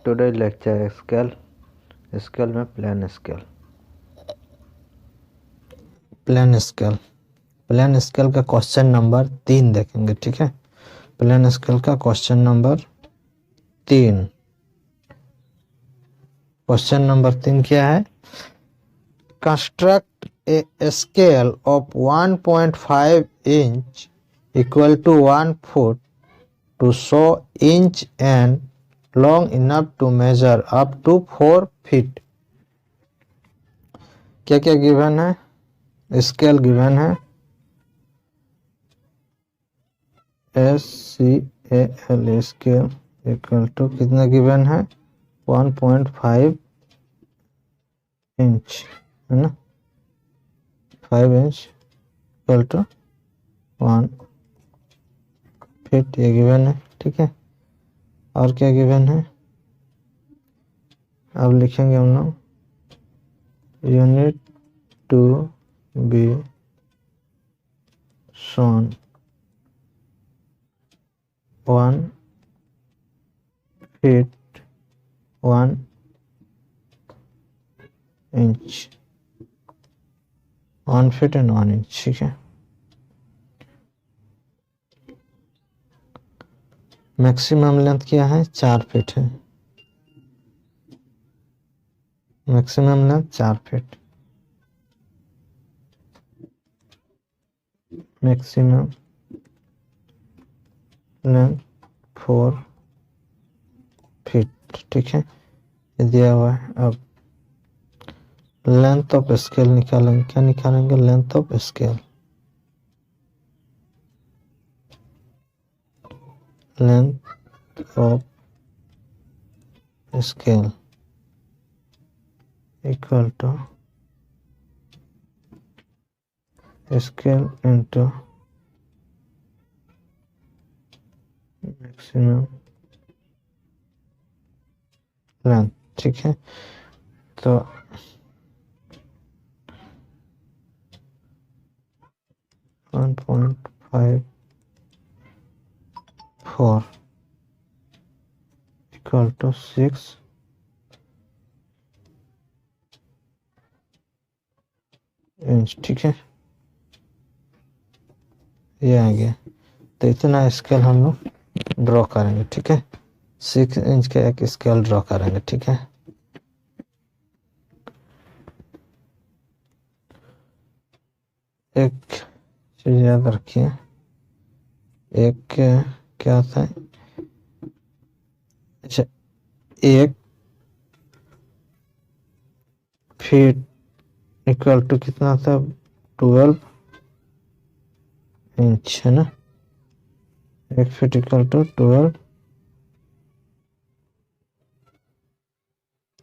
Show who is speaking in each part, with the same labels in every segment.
Speaker 1: Today lecture scale scale में plain scale. Plain scale का question number 3 देखेंगे। ठीक है, प्लेन स्केल का क्वेश्चन नंबर 3। क्वेश्चन नंबर 3 क्या है? Construct a scale of 1.5 inch equal to 1 foot to show inch and long enough to measure up to 4 feet। क्या क्या given है? स्केल गिवन है SCAL स्केल इक्वल टू कितना given है? 1.5 inch है ना, 5 इंच इक्वल टू 1 फीट, ये given है। ठीक है, और क्या गिवन है? अब लिखेंगे हम लोग unit to be shown 1 feet 1 inch, 1 feet and 1 inch। ठीक है, मैक्सिमम लेंथ क्या है? 4 फीट है। Maximum length 4 feet. Maximum length 4 feet. ठीक है, ये दिया हुआ है। अब लेंथ ऑफ स्केल निकालेंगे। क्या निकालेंगे? Length of scale. Length of scale equal to scale into maximum length. ठीक है, तो 1.54 इक्वल टू 6 इंच। ठीक है, ये आ गया। तो इतना स्केल हम लोग ड्रॉ करेंगे। ठीक है, 6 इंच का एक स्केल ड्रॉ करेंगे। ठीक है, एक चीज याद रखिए, एक क्या था? अच्छा, 1 फीट इक्वल टू कितना था? 12 इंच है ना। 1 फीट इक्वल टू 12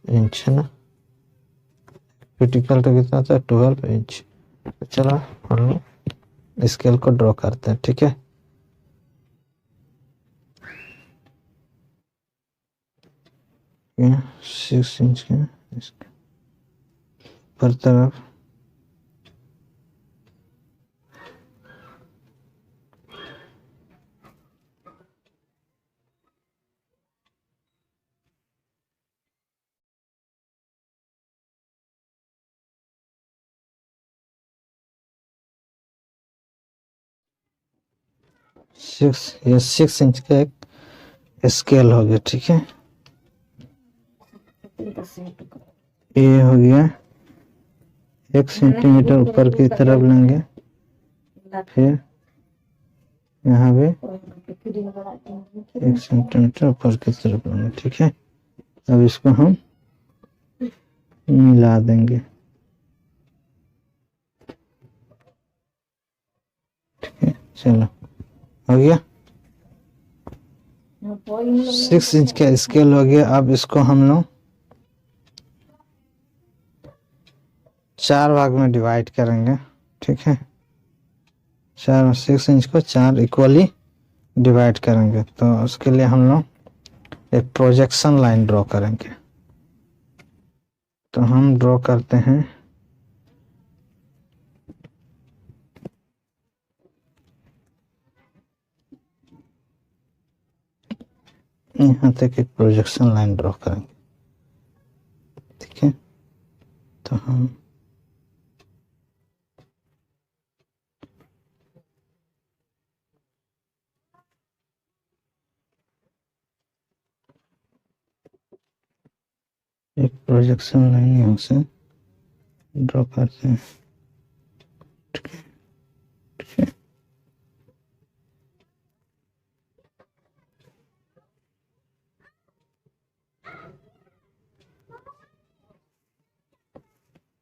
Speaker 1: इंच है ना। फीट इक्वल टू कितना था? 12 इंच। चलो हम लोग स्केल को ड्रॉ करते हैं। ठीक है, ये 6 इंच के पर तरफ ये 6 इंच का एक स्केल हो गया। ठीक है, ये हो गया 1 सेंटीमीटर ऊपर की तरफ लेंगे, फिर यहाँ भी 1 सेंटीमीटर ऊपर की तरफ लेंगे। ठीक है, अब इसको हम मिला देंगे। ठीक है, चलो हो गया। 6 इंच का स्केल हो गया। अब इसको हम लोग 4 भाग में डिवाइड करेंगे। ठीक है, 6 इंच को 4 इक्वली डिवाइड करेंगे। तो उसके लिए हम लोग एक प्रोजेक्शन लाइन ड्रॉ करेंगे। तो हम ड्रॉ करते हैं यहाँ तक एक प्रोजेक्शन लाइन ड्रॉ करेंगे, ठीक है। तो हम एक प्रोजेक्शन लाइन यहाँ से ड्रॉ करते हैं, ठीक है, ठीक है।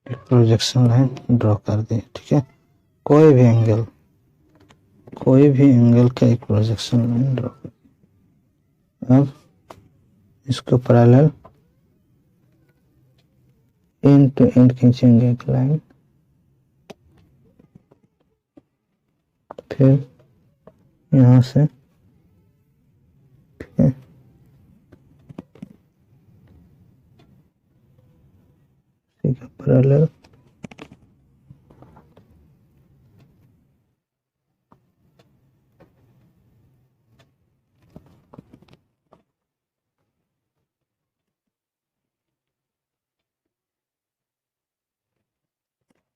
Speaker 1: एक प्रोजेक्शन लाइन ड्रॉ कर दिए, ठीक है। कोई भी एंगल का एक प्रोजेक्शन लाइन ड्रॉ कर। अब इसको पैरेलल एंड टू एंड खींचेंगे एक लाइन, फिर यहाँ से, ठीक है, ठीक है, पैरेलल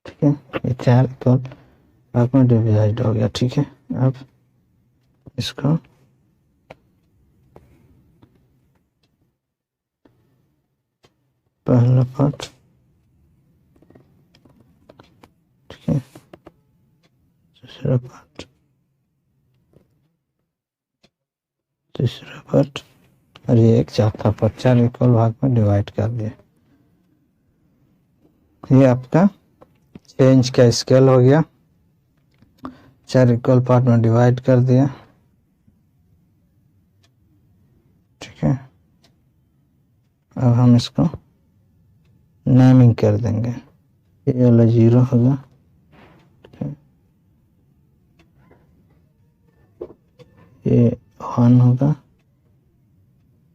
Speaker 1: ठीक है। ये 4 इक्वल भाग में डिवाइड हो गया, ठीक है। अब इसको पहला पार्ट, ठीक है, दूसरा पार्ट, तीसरा पार्ट और ये एक चौथा पार्ट, 4 इक्वल भाग में डिवाइड कर दिया। ये आपका 6 इंच का स्केल हो गया, 4 इक्वल पार्ट में डिवाइड कर दिया, ठीक है। अब हम इसको नेमिंग कर देंगे, ये वाला 0 होगा, ठीक है, ये 1 होगा,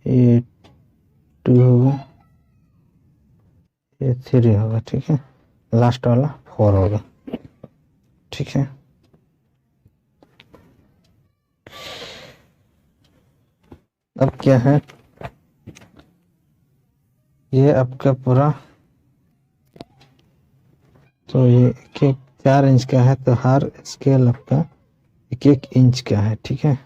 Speaker 1: ये 2 होगा, ये 3 होगा, ठीक है, लास्ट वाला 4 होगा, ठीक है। अब क्या है, ये आपका पूरा, तो ये एक 4 इंच का है, तो हर स्केल आपका 1 इंच का है, ठीक है,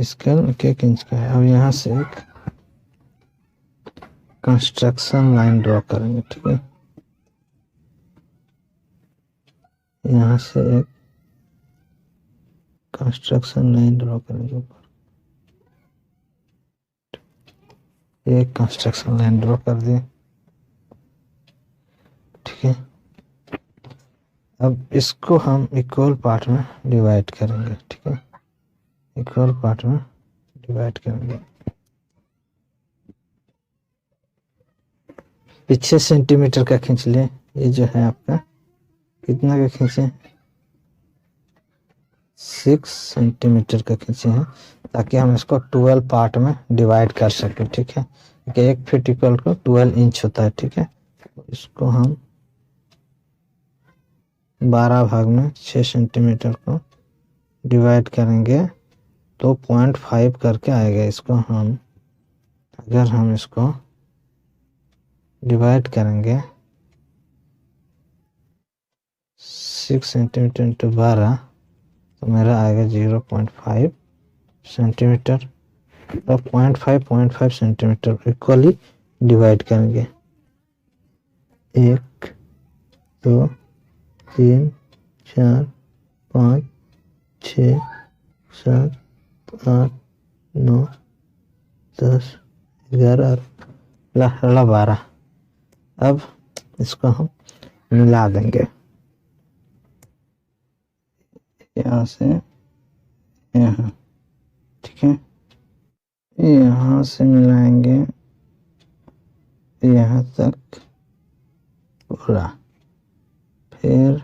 Speaker 1: स्केल 1 इंच का है। अब यहाँ से एक कंस्ट्रक्शन लाइन ड्रॉ करेंगे, ठीक है, यहाँ से एक कंस्ट्रक्शन लाइन ड्रॉ करेंगे ऊपर, एक कंस्ट्रक्शन लाइन ड्रॉ कर दिए, ठीक है। अब इसको हम इक्वल पार्ट में डिवाइड करेंगे, ठीक है, इक्वल पार्ट में डिवाइड करेंगे। पीछे सेंटीमीटर का खींच ले, ये जो है आपका कितना का खींचे, 6 सेंटीमीटर का खींचे हैं, ताकि हम इसको 12 पार्ट में डिवाइड कर सकें, ठीक है, क्योंकि 1 फीट इक्वल को 12 इंच होता है, ठीक है। इसको हम 12 भाग में 6 सेंटीमीटर को डिवाइड करेंगे तो 0.5 करके आएगा। इसको हम, अगर हम इसको डिवाइड करेंगे 6 सेंटीमीटर इंटू 12 तो मेरा आएगा 0.5 सेंटीमीटर, तो 0.5 सेंटीमीटर इक्वली डिवाइड करेंगे। 1 2 3 4 5 6 7 8 9 10 11 12। अब इसको हम मिला देंगे, यहाँ से यहाँ, ठीक है, यहाँ से मिलाएंगे यहाँ तक पूरा, फिर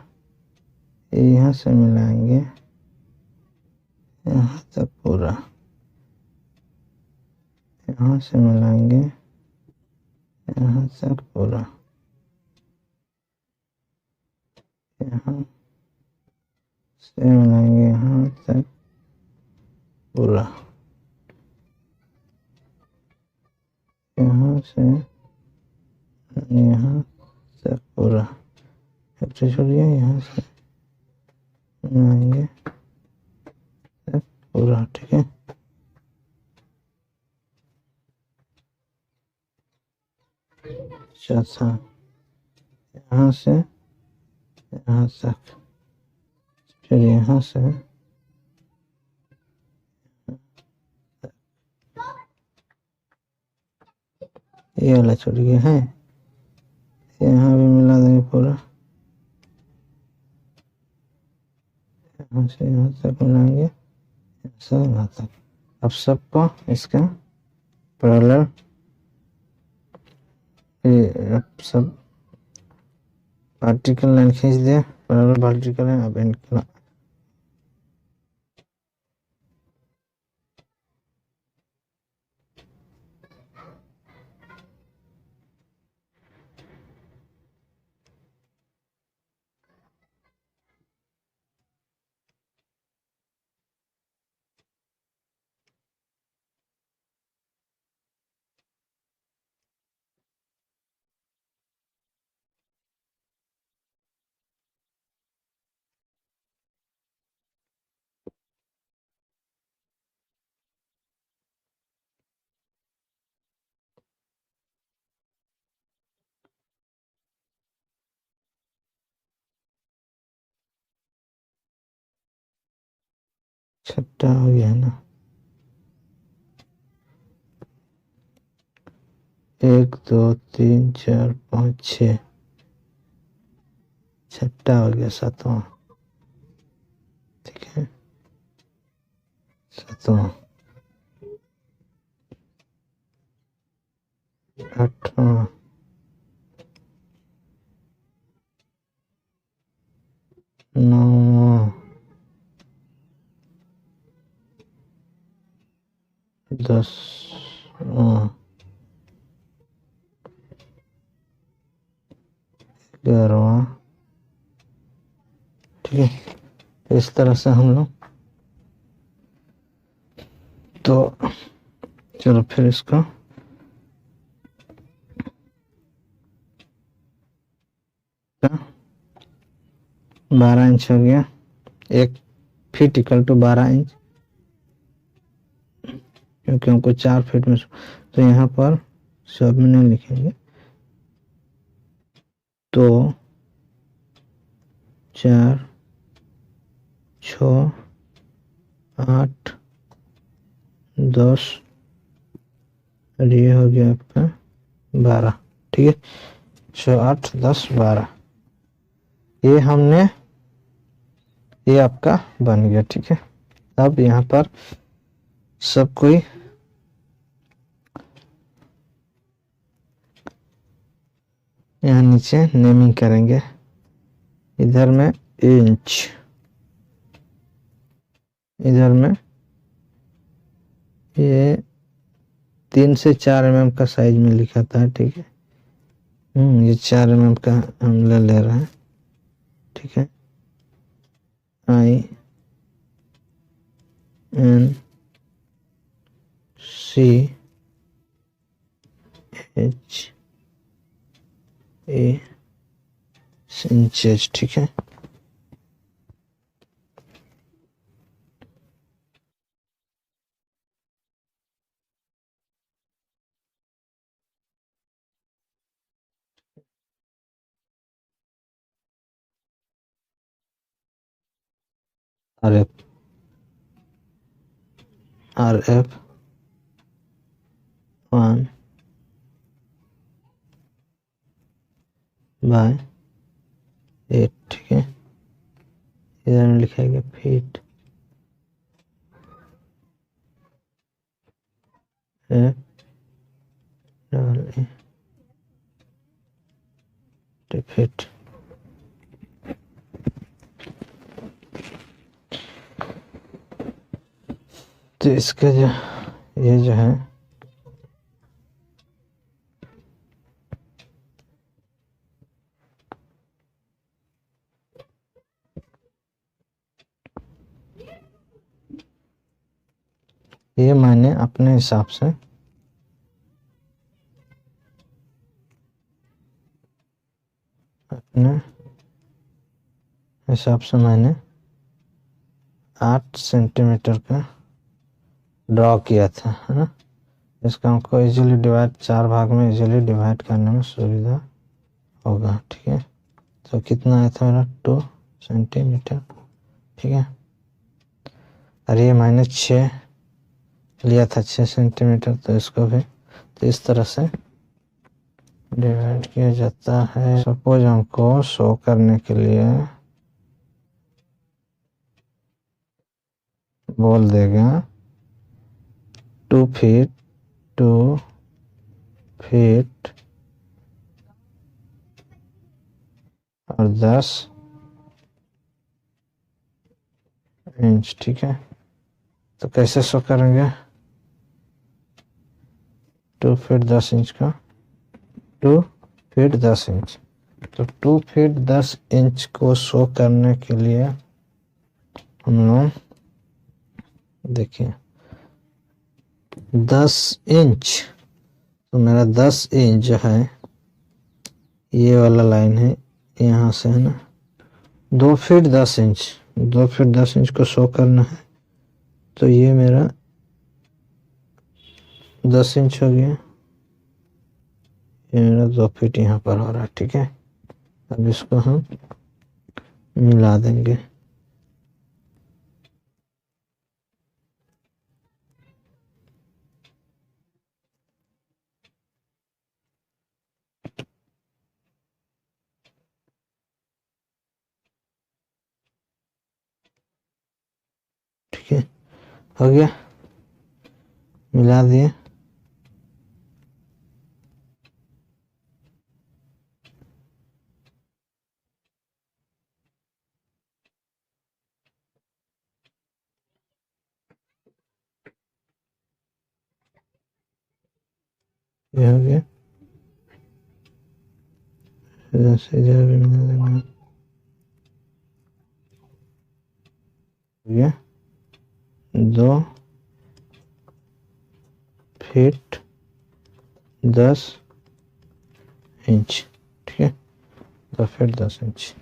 Speaker 1: यहाँ से मिलाएंगे यहाँ तक पूरा, यहाँ से मिलाएंगे यहाँ तक पूरा, यहाँ से मिलाएंगे यहाँ तक पूरा, यहाँ से यहाँ तक पूरा छोड़िए, यहाँ से आएंगे पूरा, ठीक है। चौथा यहाँ से यहाँ तक, फिर यहाँ से ये वाला छूट गया है, यहाँ भी मिला देंगे पूरा, यहाँ से यहाँ तक मिलाएंगे, यहाँ से यहाँ तक। अब सबको इसका पैरेलल, अब सब वर्टिकल लाइन खींच दे, पैरेलल वर्टिकल लाइन। अब इनका छठा हो गया ना, 1 2 3 4 5 6, छठा हो गया, सातवां, ठीक है। सातवां, आठवां, नौवां, 10वां, 11वां, ठीक है। इस तरह से हम लोग, तो चलो फिर इसको का 12 इंच हो गया, 1 फीट इक्वल टू 12 इंच, क्योंकि हमको 4 फीट में, तो यहाँ पर सब में नहीं लिखेंगे, तो 4 6 8 10, और ये हो गया आपका 12, ठीक है। 6 8 10 12, ये हमने, ये आपका बन गया, ठीक है। अब यहाँ पर सब कोई यहाँ नीचे नेमिंग करेंगे, इधर में इंच, इधर में ये 3 से 4 mm का साइज में लिखा था, ठीक है। ये 4 mm का हम ले रहे हैं, ठीक है। INCH इंचेस, ठीक है। RF 1/8, ठीक है। इधर में लिखा गया फीट, फीट, तो इसका जो ये जो है ये मैंने अपने हिसाब से अपने हिसाब से मैंने 8 सेंटीमीटर का ड्रॉ किया था, है ना। इसका हमको इजीली डिवाइड 4 भाग में इजीली डिवाइड करने में सुविधा होगा, ठीक है। तो कितना आया था मेरा 2 सेंटीमीटर, ठीक है। और ये मैंने 6 लिया था, 6 सेंटीमीटर, तो इसको भी तो इस तरह से डिवाइड किया जाता है। सपोज हमको शो करने के लिए बोल देगा 2 फीट 2 फीट और 10 इंच, ठीक है। तो कैसे शो करेंगे 2 फीट 10 इंच का, 2 फीट 10 इंच। तो 2 फीट 10 इंच को शो करने के लिए हम लोग देखिए 10 इंच, तो मेरा 10 इंच जो है ये वाला लाइन है यहाँ से, है ना। 2 फीट 10 इंच, 2 फीट 10 इंच को शो करना है, तो ये मेरा 10 इंच हो गया, ये मेरा 2 फीट यहाँ पर हो रहा है, ठीक है। अब इसको हम मिला देंगे, ठीक है। हो गया, मिला दिए। ये हो गया, इधर भी मिला देंगे, हो गया 2 फीट 10 इंच, ठीक है। 2 फीट 10 इंच,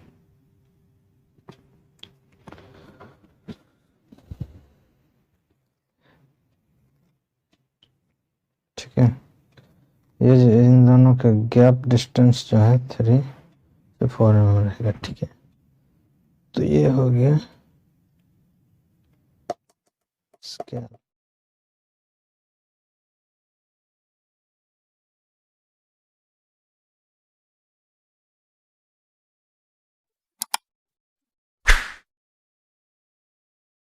Speaker 1: ठीक है। ये इन दोनों का गैप डिस्टेंस जो है 3 से 4 mm रहेगा, ठीक है। तो ये हो गया स्केल।